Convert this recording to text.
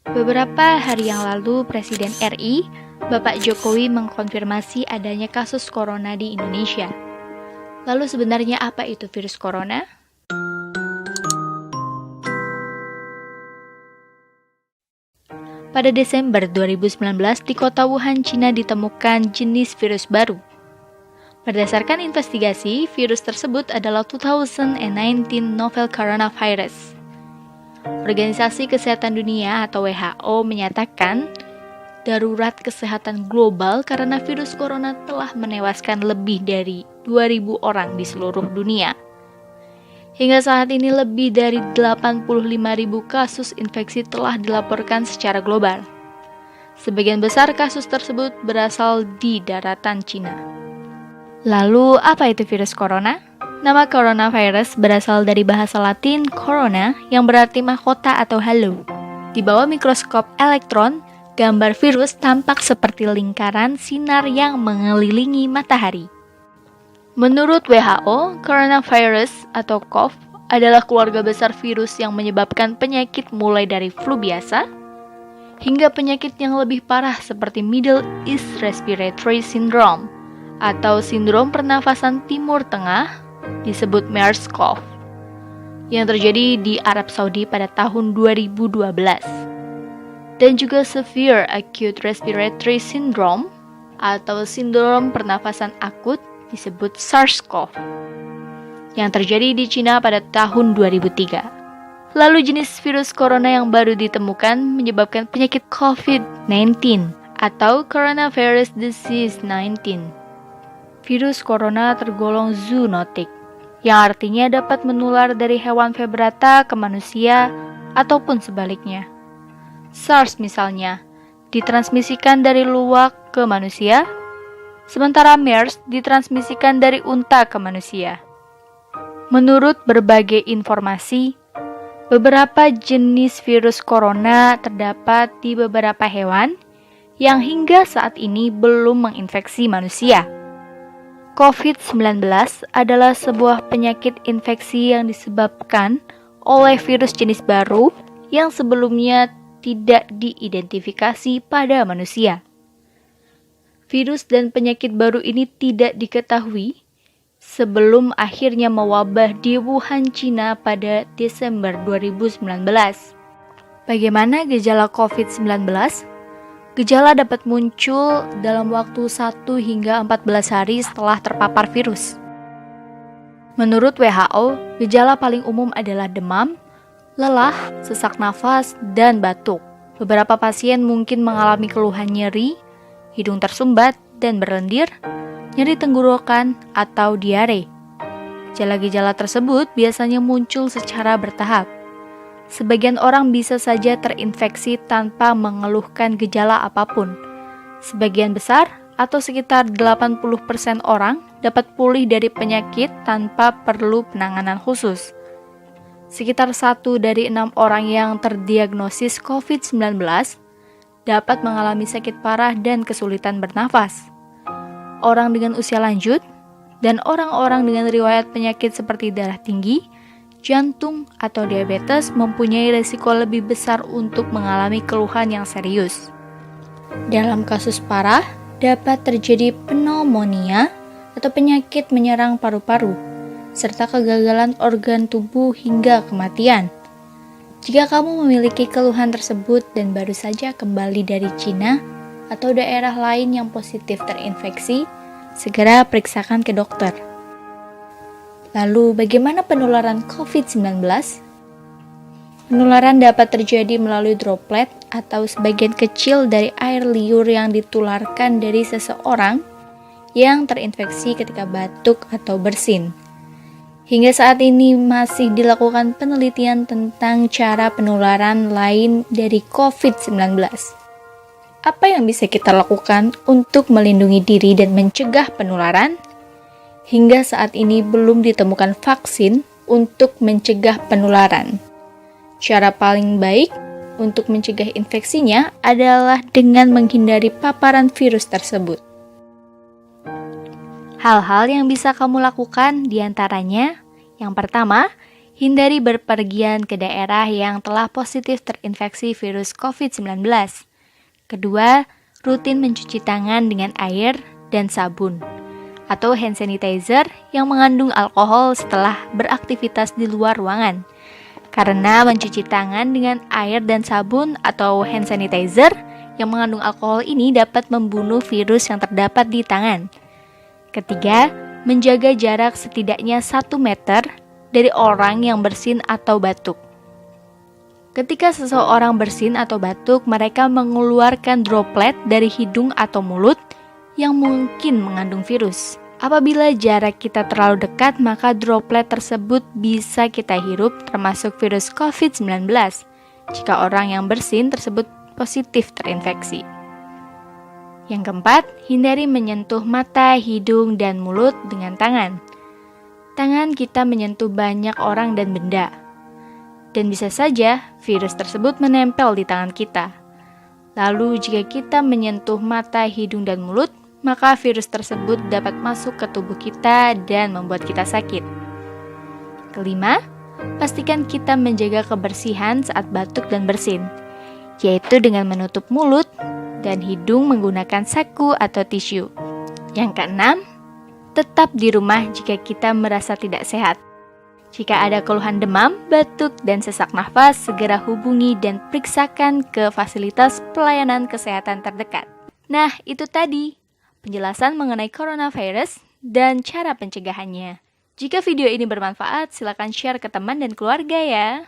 Beberapa hari yang lalu, Presiden RI, Bapak Jokowi mengkonfirmasi adanya kasus corona di Indonesia. Lalu sebenarnya apa itu virus corona? Pada Desember 2019, di kota Wuhan, Cina ditemukan jenis virus baru. Berdasarkan investigasi, virus tersebut adalah 2019 novel coronavirus. Organisasi Kesehatan Dunia atau WHO menyatakan darurat kesehatan global karena virus corona telah menewaskan lebih dari 2.000 orang di seluruh dunia. Hingga saat ini lebih dari 85.000 kasus infeksi telah dilaporkan secara global. Sebagian besar kasus tersebut berasal di daratan Cina. Lalu, apa itu virus corona? Nama coronavirus berasal dari bahasa Latin corona yang berarti mahkota atau halo. Di bawah mikroskop elektron, gambar virus tampak seperti lingkaran sinar yang mengelilingi matahari. Menurut WHO, coronavirus atau COV adalah keluarga besar virus yang menyebabkan penyakit mulai dari flu biasa hingga penyakit yang lebih parah seperti Middle East Respiratory Syndrome atau sindrom pernafasan Timur Tengah disebut MERS-CoV yang terjadi di Arab Saudi pada tahun 2012 dan juga Severe Acute Respiratory Syndrome atau sindrom pernafasan akut disebut SARS-CoV yang terjadi di Cina pada tahun 2003. Lalu jenis virus corona yang baru ditemukan menyebabkan penyakit COVID-19 atau Coronavirus Disease 19. Virus corona tergolong zoonotik, yang artinya dapat menular dari hewan vertebrata ke manusia ataupun sebaliknya. SARS misalnya, ditransmisikan dari luwak ke manusia, sementara MERS ditransmisikan dari unta ke manusia. Menurut berbagai informasi, beberapa jenis virus corona terdapat di beberapa hewan yang hingga saat ini belum menginfeksi manusia. COVID-19 adalah sebuah penyakit infeksi yang disebabkan oleh virus jenis baru yang sebelumnya tidak diidentifikasi pada manusia. Virus dan penyakit baru ini tidak diketahui sebelum akhirnya mewabah di Wuhan, Cina pada Desember 2019. Bagaimana gejala COVID-19? Gejala dapat muncul dalam waktu 1 hingga 14 hari setelah terpapar virus. Menurut WHO, gejala paling umum adalah demam, lelah, sesak nafas, dan batuk. Beberapa pasien mungkin mengalami keluhan nyeri, hidung tersumbat dan berlendir, nyeri tenggorokan, atau diare. Gejala-gejala tersebut biasanya muncul secara bertahap. Sebagian orang bisa saja terinfeksi tanpa mengeluhkan gejala apapun. Sebagian besar, atau sekitar 80% orang, dapat pulih dari penyakit tanpa perlu penanganan khusus. Sekitar 1 dari 6 orang yang terdiagnosis COVID-19 dapat mengalami sakit parah dan kesulitan bernafas. Orang dengan usia lanjut, dan orang-orang dengan riwayat penyakit seperti darah tinggi, jantung, atau diabetes mempunyai risiko lebih besar untuk mengalami keluhan yang serius. Dalam kasus parah, dapat terjadi pneumonia atau penyakit menyerang paru-paru, serta kegagalan organ tubuh hingga kematian. Jika kamu memiliki keluhan tersebut dan baru saja kembali dari Cina atau daerah lain yang positif terinfeksi, segera periksakan ke dokter. Lalu, bagaimana penularan COVID-19? Penularan dapat terjadi melalui droplet atau sebagian kecil dari air liur yang ditularkan dari seseorang yang terinfeksi ketika batuk atau bersin. Hingga saat ini masih dilakukan penelitian tentang cara penularan lain dari COVID-19. Apa yang bisa kita lakukan untuk melindungi diri dan mencegah penularan? Hingga saat ini belum ditemukan vaksin untuk mencegah penularan. Cara paling baik untuk mencegah infeksinya adalah dengan menghindari paparan virus tersebut. Hal-hal yang bisa kamu lakukan diantaranya, yang pertama, hindari berpergian ke daerah yang telah positif terinfeksi virus COVID-19. Kedua, rutin mencuci tangan dengan air dan sabun atau hand sanitizer yang mengandung alkohol setelah beraktivitas di luar ruangan. Karena mencuci tangan dengan air dan sabun atau hand sanitizer yang mengandung alkohol ini dapat membunuh virus yang terdapat di tangan. Ketiga, menjaga jarak setidaknya 1 meter dari orang yang bersin atau batuk. Ketika seseorang bersin atau batuk, mereka mengeluarkan droplet dari hidung atau mulut yang mungkin mengandung virus. Apabila jarak kita terlalu dekat, maka droplet tersebut bisa kita hirup, termasuk virus COVID-19, jika orang yang bersin tersebut positif terinfeksi. Yang keempat, hindari menyentuh mata, hidung, dan mulut dengan tangan. Tangan kita menyentuh banyak orang dan benda, dan bisa saja virus tersebut menempel di tangan kita. Lalu jika kita menyentuh mata, hidung, dan mulut, maka virus tersebut dapat masuk ke tubuh kita dan membuat kita sakit. Kelima, pastikan kita menjaga kebersihan saat batuk dan bersin, yaitu dengan menutup mulut dan hidung menggunakan saku atau tisu. Yang keenam, tetap di rumah jika kita merasa tidak sehat. Jika ada keluhan demam, batuk, dan sesak nafas, segera hubungi dan periksakan ke fasilitas pelayanan kesehatan terdekat. Nah, itu tadi penjelasan mengenai coronavirus dan cara pencegahannya. Jika video ini bermanfaat, silakan share ke teman dan keluarga ya.